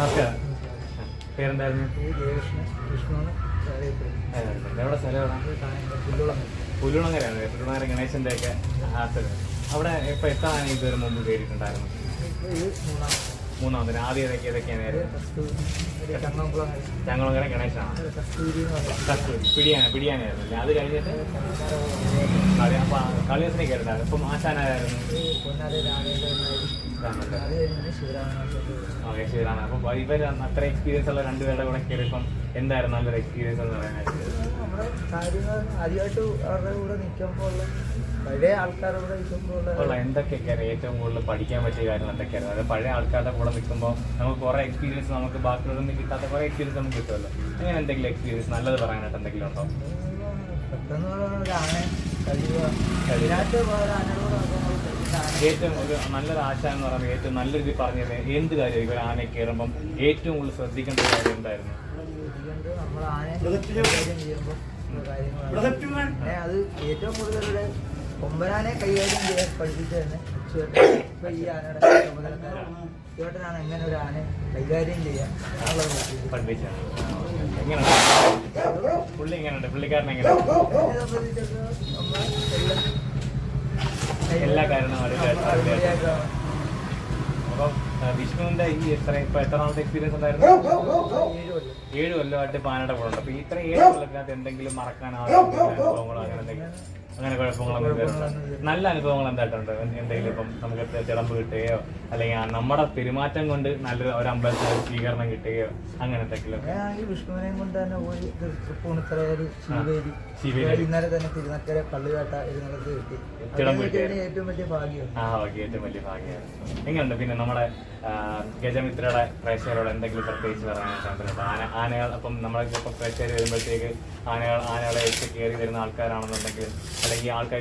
നമസ്കാരം. പേരെന്തായിരുന്നു? എവിടെ സ്ഥലമാണ്? പുല്ലുളങ്ങരയാണ്. പുല്ലുളങ്ങര ഗണേശന്റെ ഒക്കെ അവിടെ ഇപ്പൊ എത്ര ആന ഇതുവരെ മുമ്പ് കയറിയിട്ടുണ്ടായിരുന്നു? മൂന്നാമതിന് ആദ്യം ഏതൊക്കെയാണ്? ചങ്ങളങ്ങര ഗണേശാണ്. പിടിയാനായിരുന്നല്ലേ? അത് കഴിഞ്ഞിട്ട് അപ്പൊ കളിയസിനെ കയറിണ്ടായിരുന്നു. ഇപ്പം ആശാനായിരുന്നു. ശിവരാമൻ. അപ്പൊ ഇവര് അത്ര എക്സ്പീരിയൻസ് ഉള്ള രണ്ടുപേരുടെ കൂടെ കയറിയപ്പം എന്തായിരുന്നു നല്ലൊരു എക്സ്പീരിയൻസ് എന്ന് പറയാനായിട്ട്? ആദ്യമായിട്ട് അവരുടെ കൂടെ നിൽക്കുമ്പോൾ പഴയ ആൾക്കാരുടെ ഉള്ള എന്തൊക്കെയാണ് ഏറ്റവും കൂടുതൽ പഠിക്കാൻ പറ്റിയ കാര്യങ്ങൾ എന്തൊക്കെയായിരുന്നു? അത് പഴയ ആൾക്കാരുടെ കൂടെ നിൽക്കുമ്പോൾ നമുക്ക് കുറെ എക്സ്പീരിയൻസ് നമുക്ക് ബാക്കിയുള്ളൊന്നും കിട്ടാത്ത കുറെ എക്സ്പീരിയൻസ് നമുക്ക് കിട്ടുമല്ലോ. അങ്ങനെ എന്തെങ്കിലും എക്സ്പീരിയൻസ് നല്ലത് പറയാനായിട്ട് എന്തെങ്കിലും ഉണ്ടോ? ഏറ്റവും ഒരു നല്ലൊരു ആശ എന്ന് പറയുന്നത് ഏറ്റവും നല്ല രീതിയിൽ പറഞ്ഞത് എന്ത് കാര്യം ഇവർ ആനയെ കയറുമ്പം ഏറ്റവും കൂടുതൽ ശ്രദ്ധിക്കേണ്ട ഒരു കാര്യം എന്തായിരുന്നു? നമ്മൾ ആനയെ ചെയ്യുമ്പോൾ അത് ഏറ്റവും കൂടുതൽ കൊമ്പനാനെ കൈകാര്യം ചെയ്യാൻ പഠിപ്പിച്ചു തന്നെ ഇപ്പൊ ഈ ആനയുടെ ചേട്ടനാണ് എങ്ങനെ ഒരു ആനയെ കൈകാര്യം ചെയ്യാൻ പഠിപ്പിച്ചാണ്. പുള്ളി എങ്ങനെയുണ്ട്? പുള്ളിക്കാരൻ എങ്ങനെയാണ്? എല്ലാ കാര്യങ്ങളും അപ്പം വിഷ്ണുവിന്റെ ഈ ഇപ്പൊ എത്രാമത്തെ എക്സ്പീരിയൻസ് ഉണ്ടായിരുന്നു? 7 കൊല്ലമായിട്ട് പാനയുടെ കൂടെ ഉണ്ട്. അപ്പൊ ഇത്ര 7 കൊല്ലത്തിനകത്ത് എന്തെങ്കിലും മറക്കാനാണോ അനുഭവങ്ങളോ അങ്ങനെ എന്തെങ്കിലും അങ്ങനെ കുഴപ്പങ്ങളൊന്നും വരുന്നുണ്ട്? നല്ല അനുഭവങ്ങൾ എന്തായിട്ടുണ്ട്? എന്തെങ്കിലും ഇപ്പം നമുക്ക് തിടമ്പ് കിട്ടുകയോ അല്ലെങ്കിൽ നമ്മുടെ പെരുമാറ്റം കൊണ്ട് നല്ലൊരു ഒരു അമ്പലത്തിൽ സ്വീകരണം കിട്ടുകയോ അങ്ങനെ എന്തെങ്കിലും? വിഷ്ണുവിനെയും കൊണ്ട് തന്നെ പോയി തൃപ്പൂണിത്തറയിൽ ശിവേരി ഇന്നലെ തന്നെ തിരുനക്കര പള്ളിവേട്ട എഴുന്നള്ളത്ത് കിട്ടി. ഏറ്റവും വലിയ ഭാഗ്യം. ഏറ്റവും വലിയ ഭാഗ്യമാണ്. എങ്ങനെയുണ്ട് പിന്നെ നമ്മുടെ ഗജമിത്രയുടെ പ്രേക്ഷകരോട് എന്തെങ്കിലും പ്രത്യേകിച്ച് പറയാനായിട്ട്? ആനകൾ അപ്പം നമ്മളിപ്പോൾ പ്രേക്ഷകർ വരുമ്പോഴത്തേക്ക് ആനകളെ വെച്ച് കയറി വരുന്ന ആൾക്കാരാണെന്നുണ്ടെങ്കിലും അല്ലെങ്കിൽ ആൾക്കാർ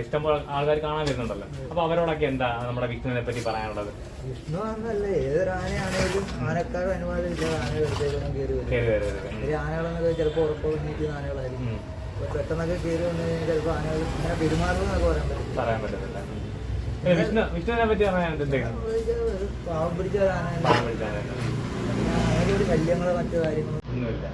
ആൾക്കാർ കാണാൻ വരുന്നുണ്ടല്ലോ, അപ്പൊ അവരോടൊക്കെ എന്താ നമ്മുടെ വിഷ്ണുവിനെ പറ്റി പറയാനുള്ളത്? വിഷ്ണു എന്നല്ല, ഏതൊരു ആനയാണേലും ആനക്കാരും അനുവാദം ഇല്ലാതെ ആന കയറി വരും. ആനകളെന്നൊക്കെ ചിലപ്പോൾ ഉറപ്പ് നീക്കുന്ന ആനകളായിരിക്കും. പെട്ടെന്നൊക്കെ കയറി വന്നു കഴിഞ്ഞാൽ ചിലപ്പോൾ ആനകൾ ഇങ്ങനെ പെരുമാറുന്നതൊക്കെ പറയാൻ പറ്റത്തില്ല. വിഷ്ണുവിനെ പറ്റി പറയാനായിട്ട് പാവം പിടിച്ച ഒരു ആന, ഒരു ശല്യങ്ങളോ മറ്റു കാര്യങ്ങളോ ഒന്നുമില്ല.